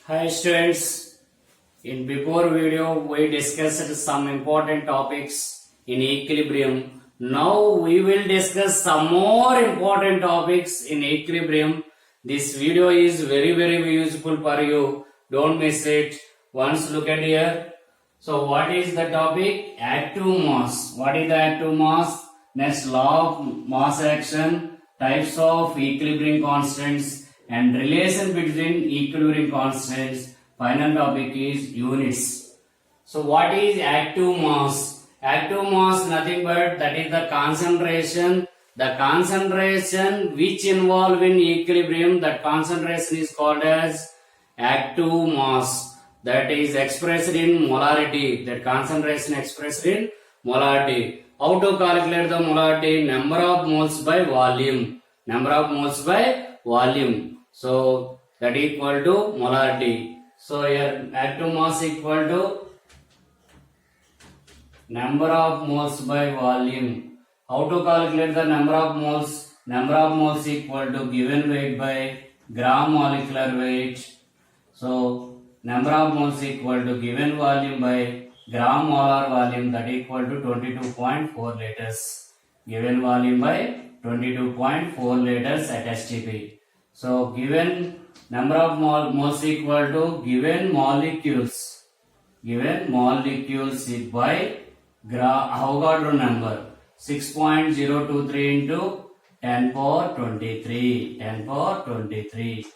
Hi students, in before video we discussed some important topics in equilibrium. Now we will discuss some more important topics in equilibrium. This video is very useful for you. Don't miss it. Once look at here. So what is the topic? Active mass. What is the active mass? Next, law of mass action, types of equilibrium constants and relation between equilibrium constants. Final topic is units. So what is active mass? Active mass nothing but that is the concentration. The concentration which involve in equilibrium, that concentration is called as active mass. That is expressed in molarity. That concentration expressed in molarity. How to calculate the molarity? Number of moles by volume. Number of moles by volume. So that equal to molarity. So here active mass equal to number of moles by volume. How to calculate the number of moles? Number of moles equal to given weight by gram molecular weight. So number of moles equal to given volume by gram molar volume, that equal to 22.4 liters. Given volume by 22.4 liters at STP. So given number of moles equal to given molecules. Given molecules by Avogadro number 6.023 into 10 power 23. 10 power 23.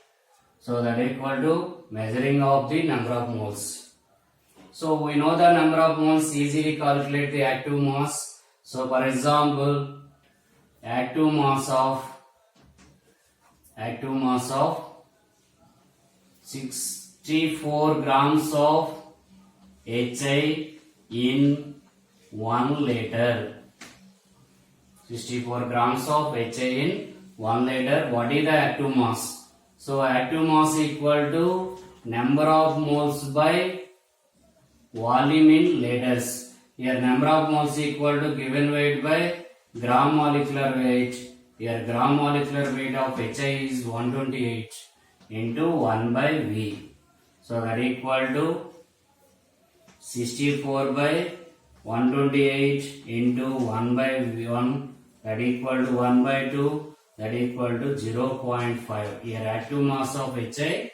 So that equal to measuring of the number of moles. So we know the number of moles, easily calculate the active mass. So for example, active mass of 64 grams of HI in 1 liter. 64 grams of HI in 1 liter. What is the active mass? So active mass equal to number of moles by volume in liters. Here number of moles equal to given weight by gram molecular weight. Here gram molecular weight of HI is 128 into 1 by V. So that equal to 64 by 128 into 1 by 1, that equal to 1 by 2, that equal to 0.5. Here active mass of HI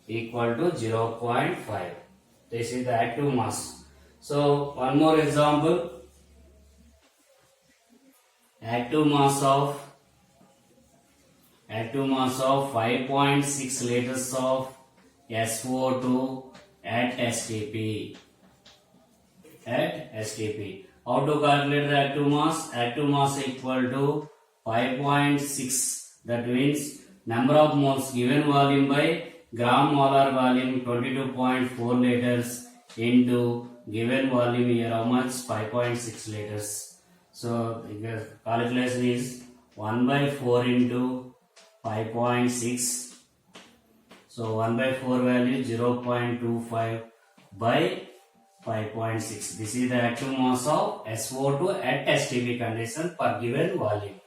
equal to 0.5. This is the active mass. So one more example. Active mass of 5.6 liters of SO2 at STP. How to calculate the active mass? Active mass equal to 5.6. That means number of moles given volume by gram molar volume 22.4 liters into given volume here how much? 5.6 liters. So the calculation is 1 by 4 into 5.6. So 1 by 4 value 0.25 by 5.6. This is the active mass of SO2 at STP condition per given volume.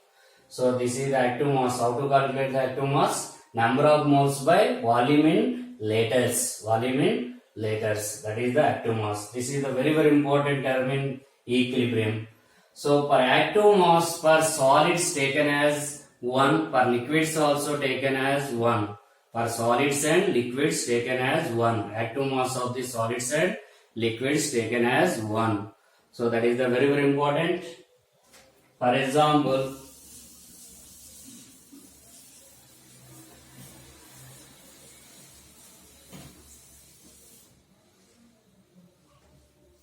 So this is the active mass. How to calculate the active mass? Number of moles by volume in liters. Volume in liters. That is the active mass. This is the very important term in equilibrium. So per active mass per solids taken as 1, per liquids also taken as 1. Per solids and liquids taken as 1. Active mass of the solids and liquids taken as 1. So that is the very important. For example,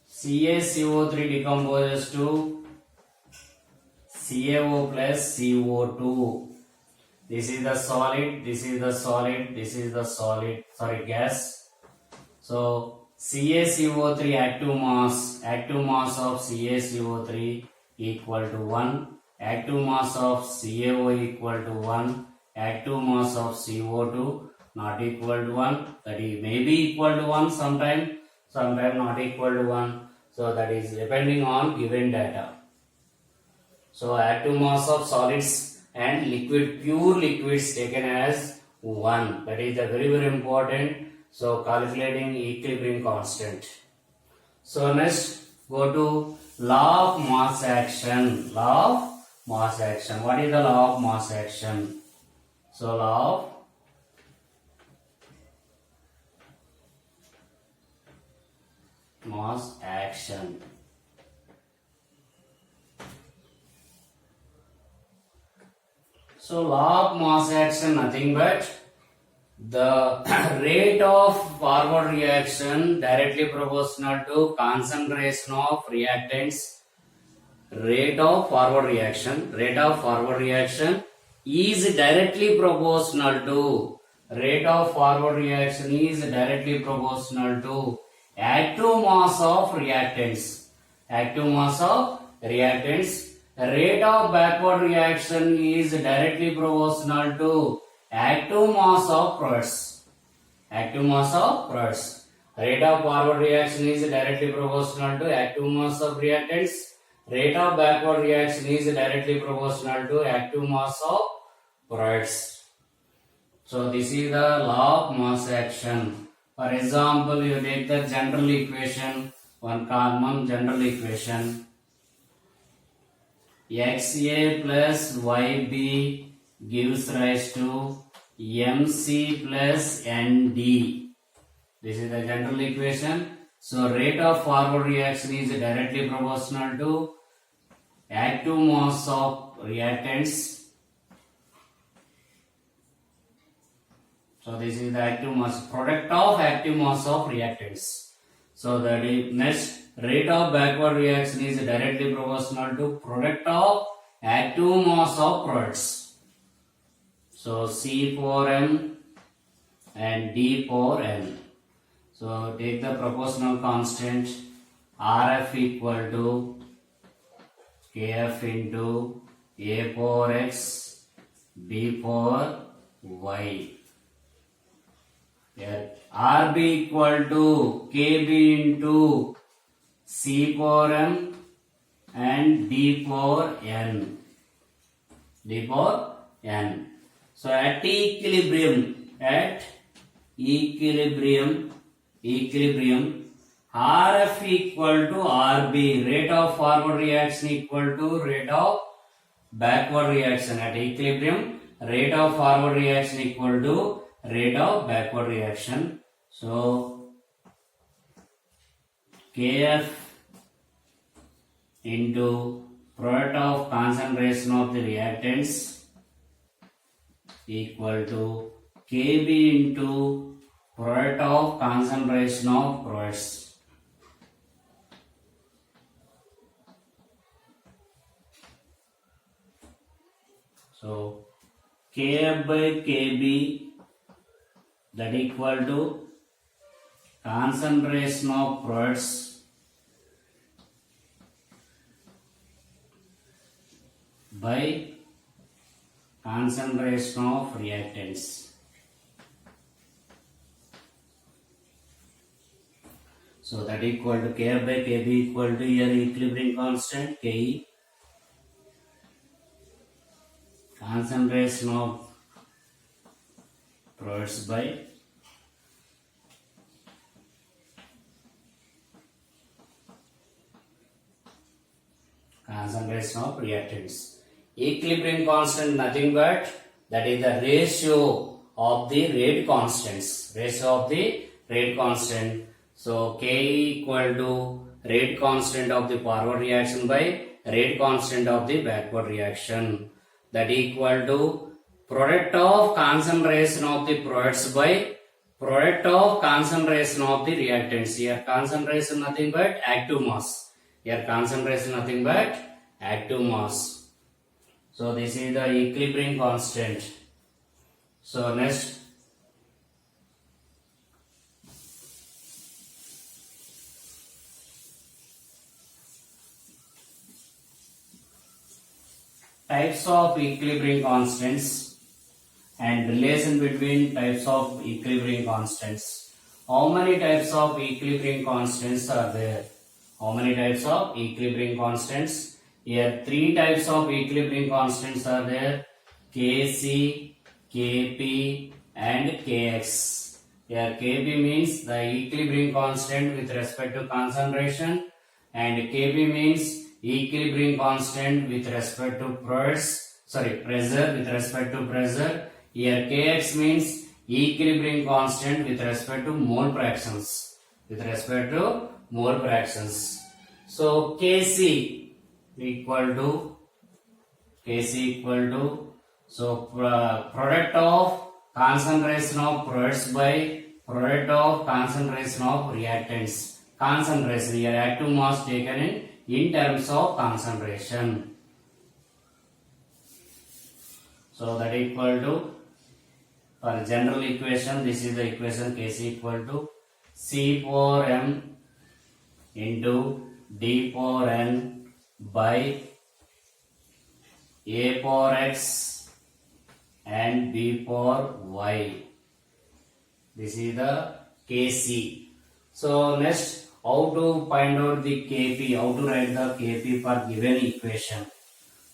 CaCO3 decomposes to CaO plus CO2. This is the solid, this is the solid, this is the solid, gas. So CaCO3 active mass of CaCO3 equal to 1, active mass of CaO equal to 1, active mass of CO2 not equal to 1, that is may be equal to 1 sometime not equal to 1. So that is depending on given data. So active mass of solids and pure liquids taken as 1. That is the very important. So calculating equilibrium constant. So next go to law of mass action. Law of mass action. What is the law of mass action? So law of mass action. So law of mass action nothing but the rate of forward reaction directly proportional to concentration of reactants. Rate of forward reaction is directly proportional to active mass of reactants. Rate of backward reaction is directly proportional to active mass of products. Rate of forward reaction is directly proportional to active mass of reactants. Rate of backward reaction is directly proportional to active mass of products. So this is the law of mass action. For example, you take the general equation, one common general equation. XA plus YB gives rise to MC plus ND. This is the general equation. So rate of forward reaction is directly proportional to active mass of reactants. So this is the active mass, product of active mass of reactants. So that is next, rate of backward reaction is directly proportional to product of active mass of products. So C4M and D4N. So take the proportional constant RF equal to KF into A for X, B for Y. Here RB equal to KB into C for M and D for N. So at equilibrium, RF equal to RB, rate of forward reaction equal to rate of backward reaction. At equilibrium, rate of forward reaction equal to rate of backward reaction. So Kf into product of concentration of the reactants equal to Kb into product of concentration of products. So Kf by Kb, that equal to concentration of products by concentration of reactants. So that equal to Kf by Kb equal to here equilibrium constant Ke, concentration of products by concentration of reactants. Equilibrium constant nothing but that is the ratio of the rate constants. So K equal to rate constant of the forward reaction by rate constant of the backward reaction. That equal to product of concentration of the products by product of concentration of the reactants. Here concentration nothing but active mass. So this is the equilibrium constant. So next, types of equilibrium constants and relation between types of equilibrium constants. How many types of equilibrium constants are there? Here three types of equilibrium constants are there: Kc, Kp and Kx. Here Kb means the equilibrium constant with respect to concentration, and Kb means equilibrium constant with respect to pressure with respect to pressure. Here Kx means equilibrium constant with respect to mole fractions. So Kc equal to product of concentration of products by product of concentration of reactants. Concentration here active mass taken in terms of concentration. So that equal to, for general equation, this is the equation Kc equal to C power m into D power n by A power x and B power y. This is the Kc. So next, how to find out the Kp, how to write the Kp for given equation.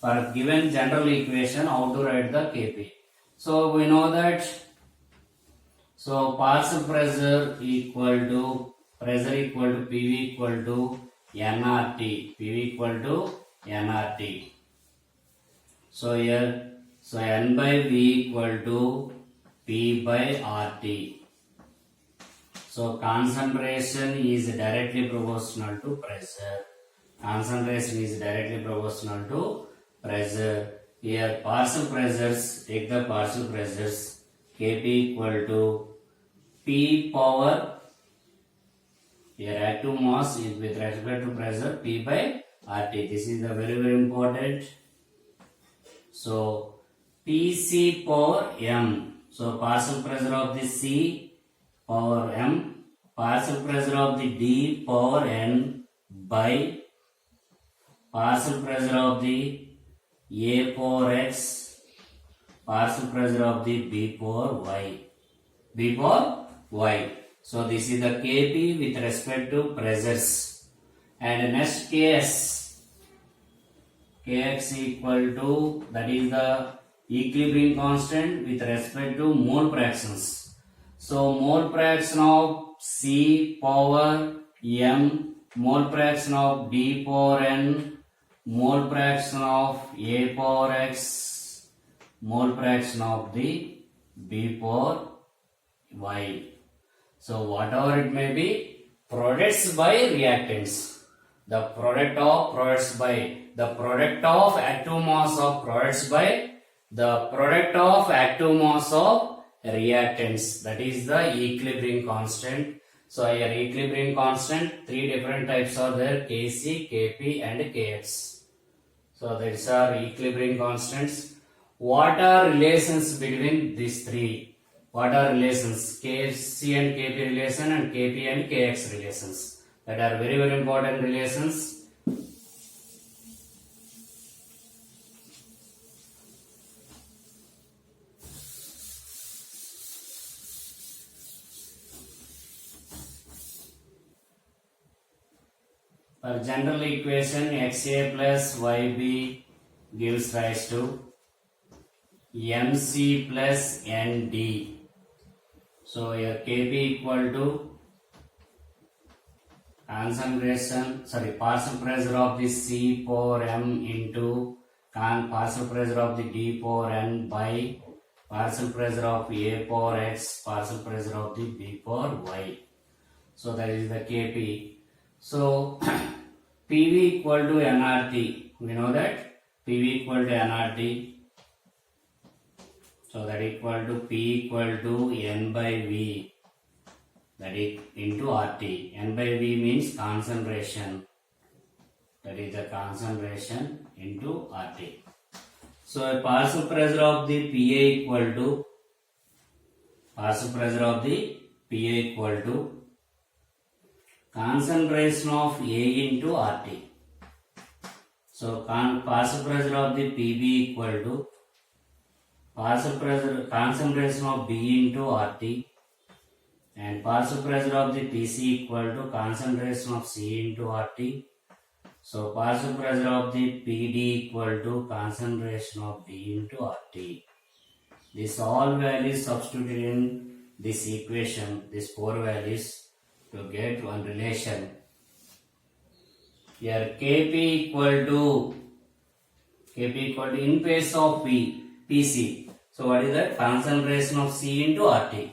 For given general equation, how to write the Kp. So we know that, so partial pressure equal to PV equal to nRT. So here, so N by V equal to P by RT. So concentration is directly proportional to pressure. Here partial pressures, take the partial pressures. Kp equal to P power, here active mass is with respect to pressure, P by RT. This is the very important. So Pc power m. So partial pressure of the C power m, partial pressure of the D power n by partial pressure of the A power x, partial pressure of the B power y. So this is the Kp with respect to pressures. And next Kx equal to, that is the equilibrium constant with respect to mole fractions. So mole fraction of C power m, mole fraction of D power n, mole fraction of A power x, mole fraction of the B power y. So whatever it may be, products by reactants. The product of products by, the product of active mass of products by the product of active mass of reactants. That is the equilibrium constant. So here equilibrium constant, three different types are there: Kc, Kp and Kx. So these are equilibrium constants. What are relations between these three? What are relations? Kc and Kp relation and Kp and Kx relations. That are very important relations. For general equation, xa plus yb gives rise to mc plus nd. So here Kb equal to partial pressure of the C power m into partial pressure of the D power n by partial pressure of A power x, partial pressure of the B power y. So that is the Kp. So PV equal to nRT. We know that PV equal to nRT. So that equal to P equal to N by V. That is into RT. N by V means concentration. That is the concentration into RT. So a partial pressure of the PA equal to concentration of A into RT. So partial pressure of the PB equal to concentration of B into RT. And partial pressure of the PC equal to concentration of C into RT. So partial pressure of the PD equal to concentration of B into RT. This all values substituted in this equation, these four values to get one relation. Here Kp equal to in place of P, Pc. So what is that? Concentration of C into RT.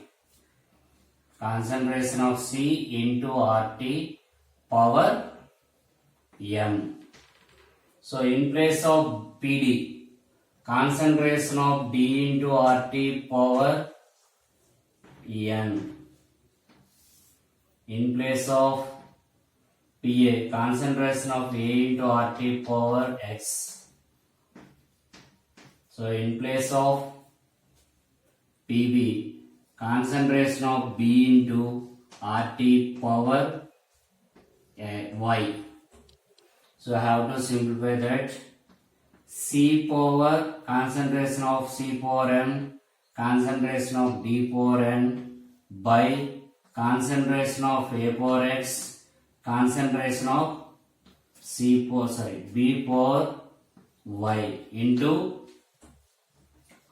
Concentration of C into RT power M. So in place of PD, concentration of D into RT power N. In place of PA, concentration of A into RT power X. So in place of PB, concentration of B into RT power Y. So I have to simplify that. C power, concentration of C power N, concentration of D power N by concentration of A power X, concentration of B power Y into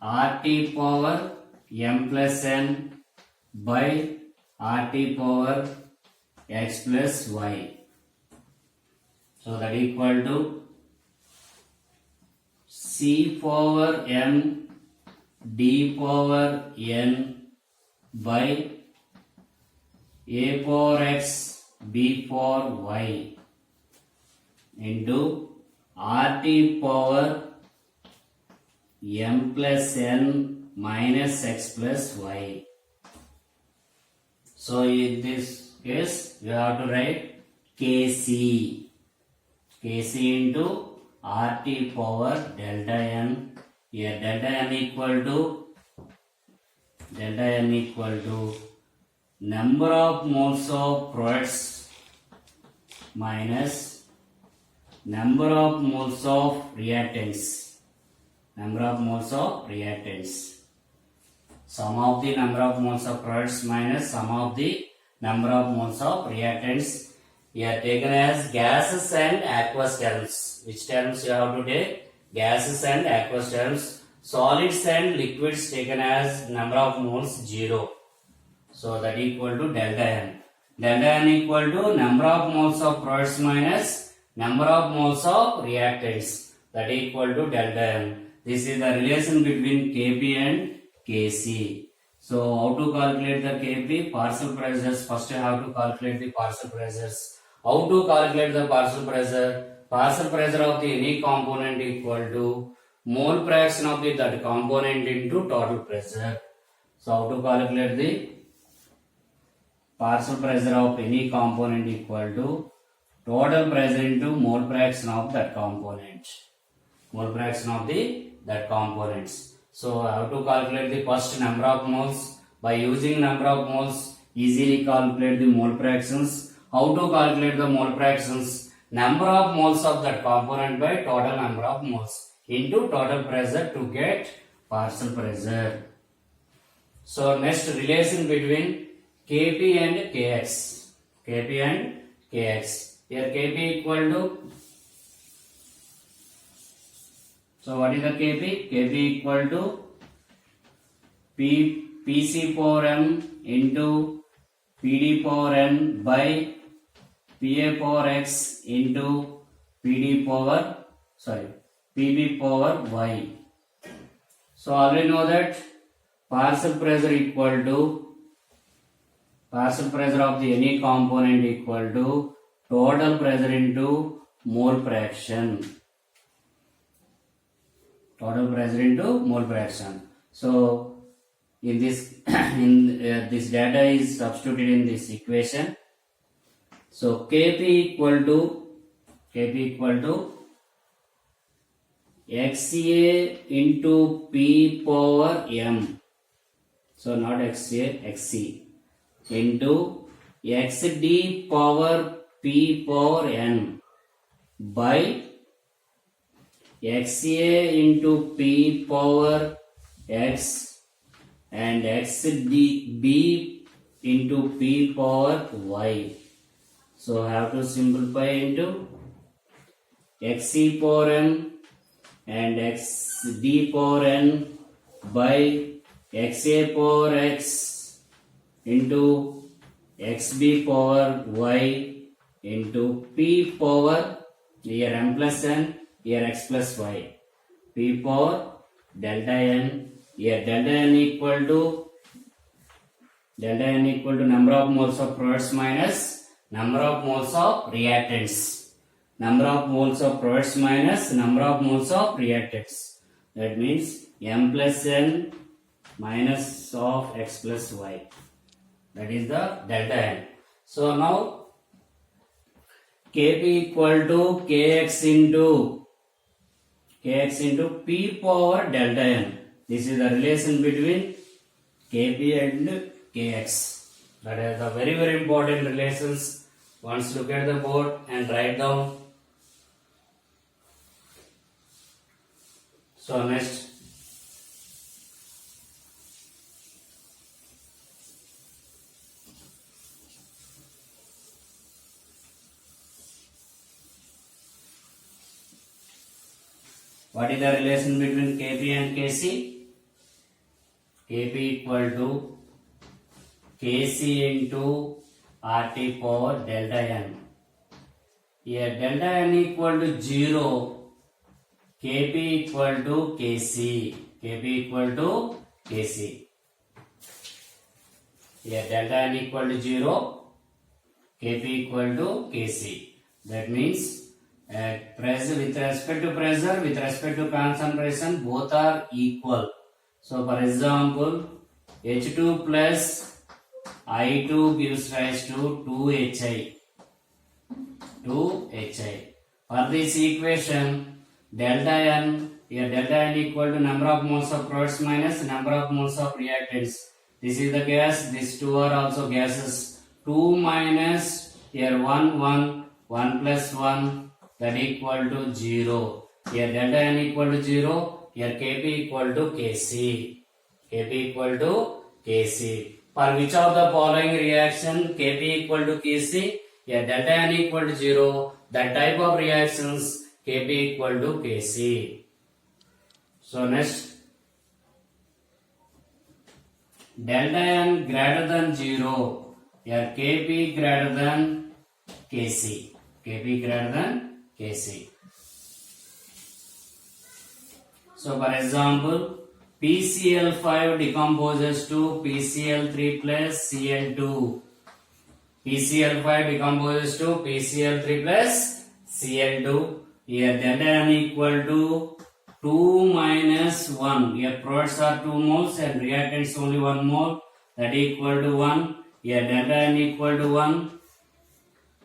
RT power M plus N by RT power X plus Y. So that equal to C power M D power N by A power X B power Y into RT power M plus N minus X plus Y. So in this case, you have to write Kc into RT power delta N. Here delta N equal to number of moles of products minus number of moles of reactants. Sum of the number of moles of products minus sum of the number of moles of reactants. Here taken as gases and aqueous terms. Which terms you have to take? Gases and aqueous terms. Solids and liquids taken as number of moles 0. So that equal to delta N. Delta N equal to number of moles of products minus number of moles of reactants. That equal to delta N. This is the relation between Kp and Kc. So how to calculate the Kp? Partial pressures. First you have to calculate the partial pressures. How to calculate the partial pressure? Partial pressure of the any component equal to mole fraction of that component into total pressure. So how to calculate the partial pressure of any component equal to total pressure into mole fraction of that component. Mole fraction of that components. So I have to calculate the first number of moles. By using number of moles, easily calculate the mole fractions. How to calculate the mole fractions? Number of moles of that component by total number of moles into total pressure to get partial pressure. So next relation between Kp and Kx. Kp and Kx. Here Kp equal to, so what is the Kp? Kp equal to Pc power m into Pd power n by Pa power x into Pb power y. So already know that partial pressure equal to partial pressure of the any component equal to total pressure into mole fraction. Total pressure into mole fraction. So in this this data is substituted in this equation. So Kp equal to Xa into P power m. So not Xa, Xc into Xd power P power n by Xa into P power x and Xdb into P power y. So I have to simplify into Xc power n and Xd power n by Xa power x into xb power y into p power here m plus n, here x plus y, p power delta n, here delta n equal to number of moles of products minus number of moles of reactants. Number of moles of products minus number of moles of reactants. That means m plus n minus of x plus y. That is the delta n. So now Kp equal to Kx into P power delta n. This is the relation between Kp and Kx. That is the very very important relations. Once look at the board and write down. So next, what is the relation between Kp and Kc? Kp equal to Kc into RT power delta n. Here delta n equal to 0. Kp equal to Kc. Kp equal to Kc. Here delta n equal to 0. Kp equal to Kc. That means pressure with respect to pressure, with respect to concentration, both are equal. So for example, H2 plus I2 gives rise to 2Hi. 2Hi. For this equation, delta n, here delta n equal to number of moles of products minus number of moles of reactants. This is the gas, these two are also gases. 2 minus, here 1 plus 1, that equal to 0. Here delta n equal to 0, here Kp equal to Kc. Kp equal to Kc. For which of the following reaction Kp equal to Kc, here delta n equal to 0, that type of reactions Kp equal to Kc. So next, delta n greater than 0, here Kp greater than Kc. Kp greater than Kc. So for example, PCl5 decomposes to PCl3 plus Cl2. PCl5 decomposes to PCl3 plus Cl2. Here delta n equal to 2 minus 1. Here products are 2 moles and reactants only 1 mole. That equal to 1. Here delta n equal to 1.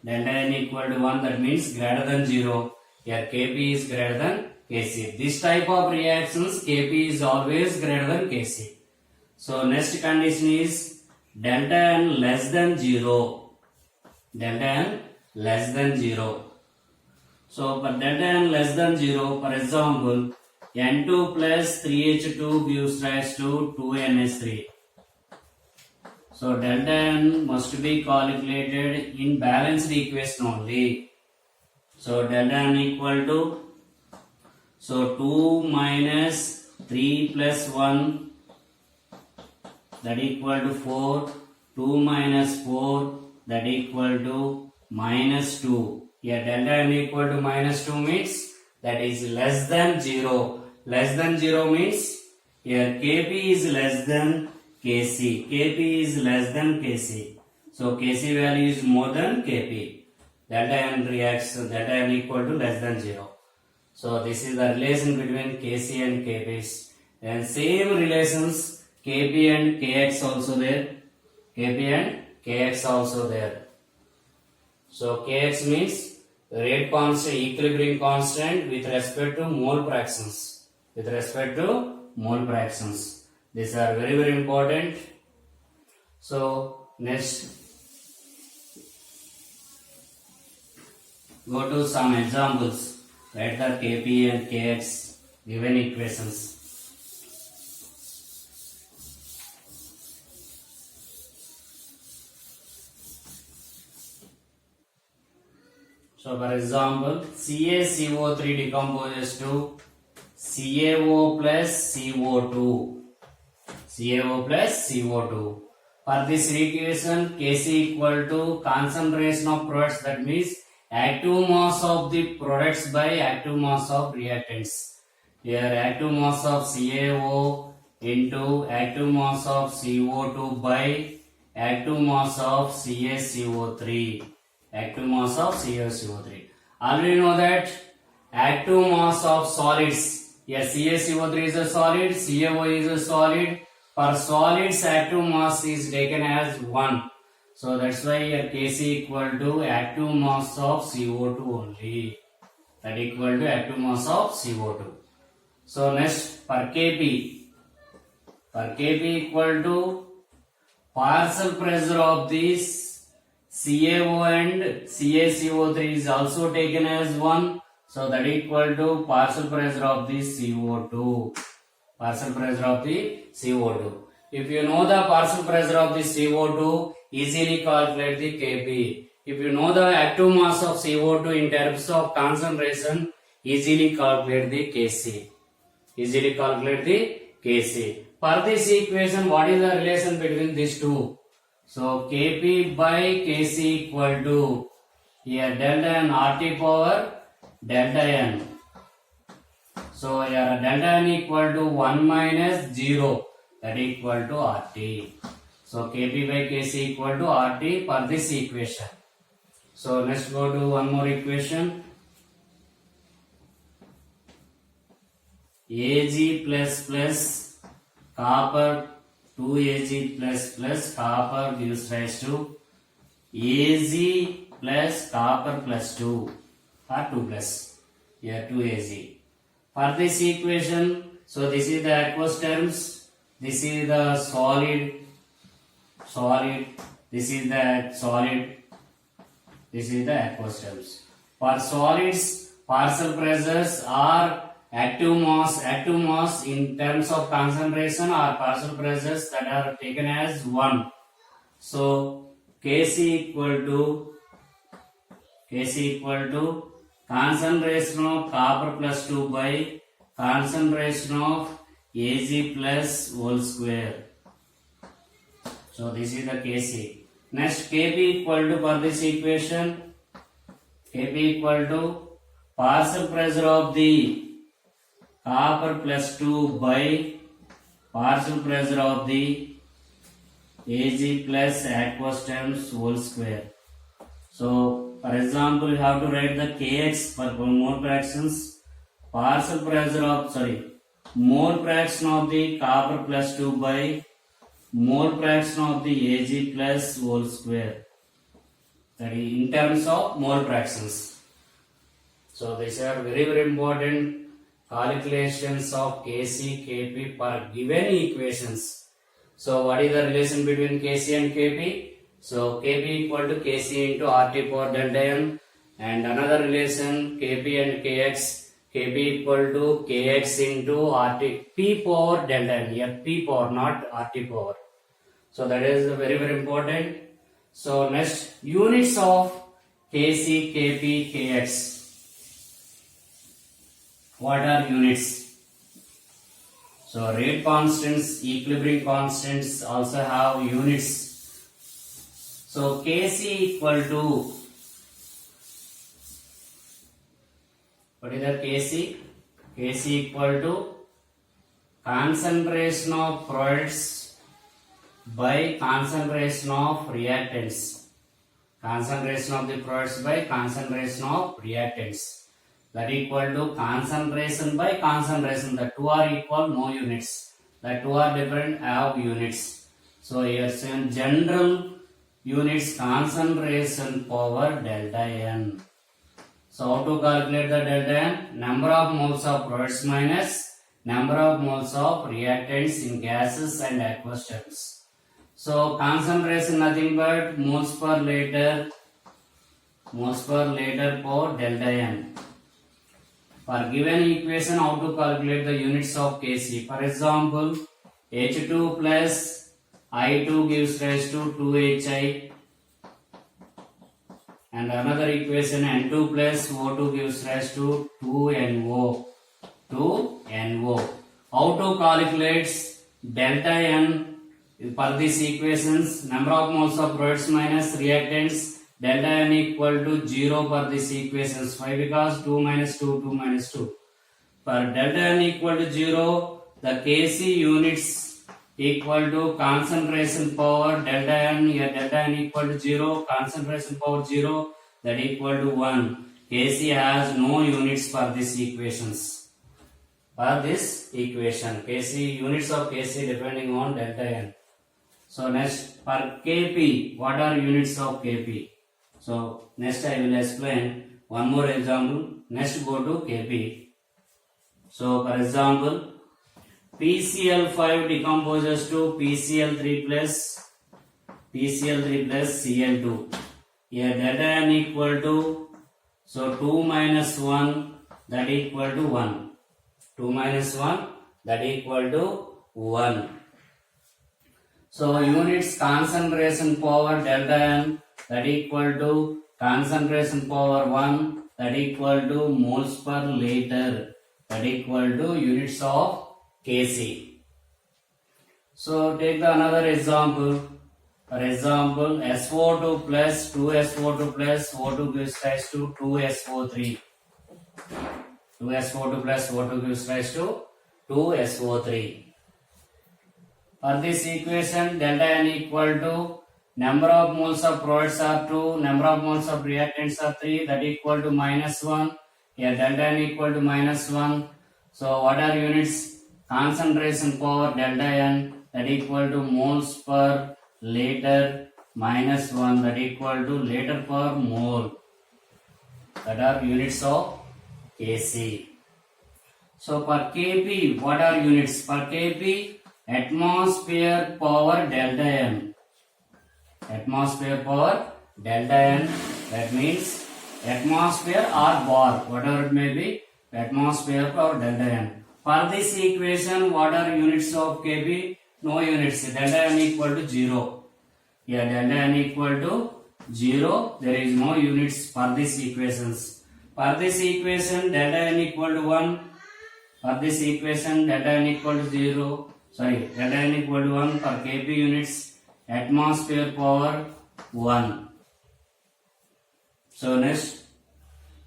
Delta n equal to 1, that means greater than 0. Here Kp is greater than Kc. This type of reactions Kp is always greater than Kc. So next condition is delta n less than 0. Delta n less than 0. So for delta n less than 0, for example, N2 plus 3H2 gives rise to 2NH3. So delta n must be calculated in balanced equation only. So delta n equal to, so 2 minus 3 plus 1, that equal to 4. 2 minus 4, that equal to minus 2. Here delta n equal to minus 2 means that is less than 0. Less than 0 means here Kp is less than Kc. Kp is less than Kc. So Kc value is more than Kp. Delta n reacts, delta n equal to less than 0. So this is the relation between Kc and Kp. And same relations Kp and Kx also there. Kp and Kx also there. So Kx means rate constant, equilibrium constant with respect to mole fractions. With respect to mole fractions. These are very very important. So next, go to some examples. Write the Kp and Kx given equations. So for example, CaCO3 decomposes to CaO plus CO2. CaO plus CO2. For this equation, Kc equal to concentration of products, that means active mass of the products by active mass of reactants. Here active mass of CaO into active mass of CO2 by active mass of CaCO3. Active mass of CaCO3. Already know that active mass of solids. Yes, CaCO3 is a solid, CaO is a solid. For solids, active mass is taken as 1. So that's why here Kc equal to active mass of CO2 only. That equal to active mass of CO2. So next for Kp. For Kp equal to partial pressure of this CaO and CaCO3 is also taken as 1. So that equal to partial pressure of the CO2. Partial pressure of the CO2. If you know the partial pressure of the CO2, easily calculate the Kp. If you know the active mass of CO2 in terms of concentration, easily calculate the Kc. Easily calculate the Kc. For this equation, what is the relation between these two? So Kp by Kc equal to here delta n RT power delta n. So here delta n equal to 1 minus 0, that equal to RT. So Kp by Kc equal to RT for this equation. So let's go to one more equation. Ag plus copper 2Ag plus copper gives rise to Ag plus copper plus 2 or 2 plus. Here 2Ag. For this equation, so this is the aqueous terms, this is the solid, this is the solid, this is the aqueous terms. For solids, partial pressures are active mass in terms of concentration are partial pressures that are taken as 1. So Kc equal to concentration of copper plus 2 by concentration of Ag plus whole square. So this is the Kc. Next Kp equal to, for this equation, Kp equal to partial pressure of the copper plus 2 by partial pressure of the Ag plus aqueous terms whole square. So for example, you have to write the Kx for mole fractions. Partial pressure of, mole fraction of the copper plus 2 by mole fraction of the Ag plus whole square. That is in terms of mole fractions. So these are very important calculations of Kc, Kp for given equations. So what is the relation between Kc and Kp? So Kp equal to Kc into RT power delta n, and another relation Kp and Kx, Kp equal to Kx into RT P power delta n. Here P power, not RT power. So that is very important. So next, units of Kc, Kp, Kx. What are units? So rate constants, equilibrium constants also have units. So Kc equal to, what is the Kc? Kc equal to concentration of products by concentration of reactants. Concentration of the products by concentration of reactants. That equal to concentration by concentration. The two are equal, no units. The two are different, have units. So here same general units concentration power delta n. So how to calculate the delta n? Number of moles of products minus number of moles of reactants in gases and aqueous terms. So concentration nothing but moles per liter for delta n. For given equation, how to calculate the units of Kc? For example, H2 plus I2 gives rise to 2Hi, and another equation N2 plus O2 gives rise to 2NO. How to calculate delta n For these equations, number of moles of products minus reactants, delta n equal to 0 for these equations. Why? Because 2 minus 2, 2 minus 2. For delta n equal to 0, the Kc units equal to concentration power delta n. Here delta n equal to 0, concentration power 0, that equal to 1. Kc has no units for these equations. For this equation, Kc units of Kc depending on delta n. So next, for Kp, what are units of Kp? So next I will explain one more example. Next go to Kp. So for example, PCl5 decomposes to PCl3 plus Cl2. Here delta n equal to, so 2 minus 1, that equal to 1. 2 minus 1, that equal to 1. So units concentration power delta n, that equal to concentration power 1, that equal to moles per liter, that equal to units of Kc. So take the another example. For example, SO2 plus 2SO2 plus O2 gives rise to 2SO3. 2SO2 plus O2 gives rise to 2SO3. For this equation, delta n equal to number of moles of products are 2, number of moles of reactants are 3, that equal to minus 1. Here delta n equal to minus 1. So what are units? Concentration power delta n, that equal to moles per liter minus 1, that equal to liter per mole. That are units of Kc. So for Kp, what are units? For Kp, atmosphere power delta n. Atmosphere power delta n, that means atmosphere or bar, whatever it may be, atmosphere power delta n. For this equation, what are units of Kp? No units. Delta n equal to 0. Here delta n equal to 0. There is no units for these equations. For this equation, delta n equal to 1. For this equation, delta n equal to 0. Delta n equal to 1 for Kp units, atmosphere power 1. So next,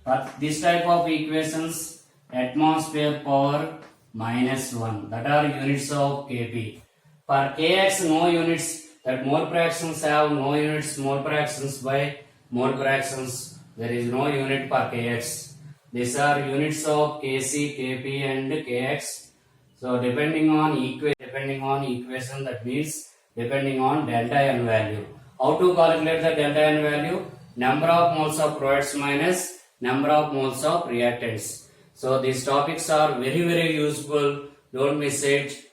for this type of equations, atmosphere power minus 1, that are units of Kp. For Kx, no units, that mole fractions have no units, mole fractions by mole fractions, there is no unit for Kx. These are units of Kc, Kp and Kx. So depending on equation, that means depending on delta n value. How to calculate the delta n value? Number of moles of products minus number of moles of reactants. So these topics are very useful. Don't miss it.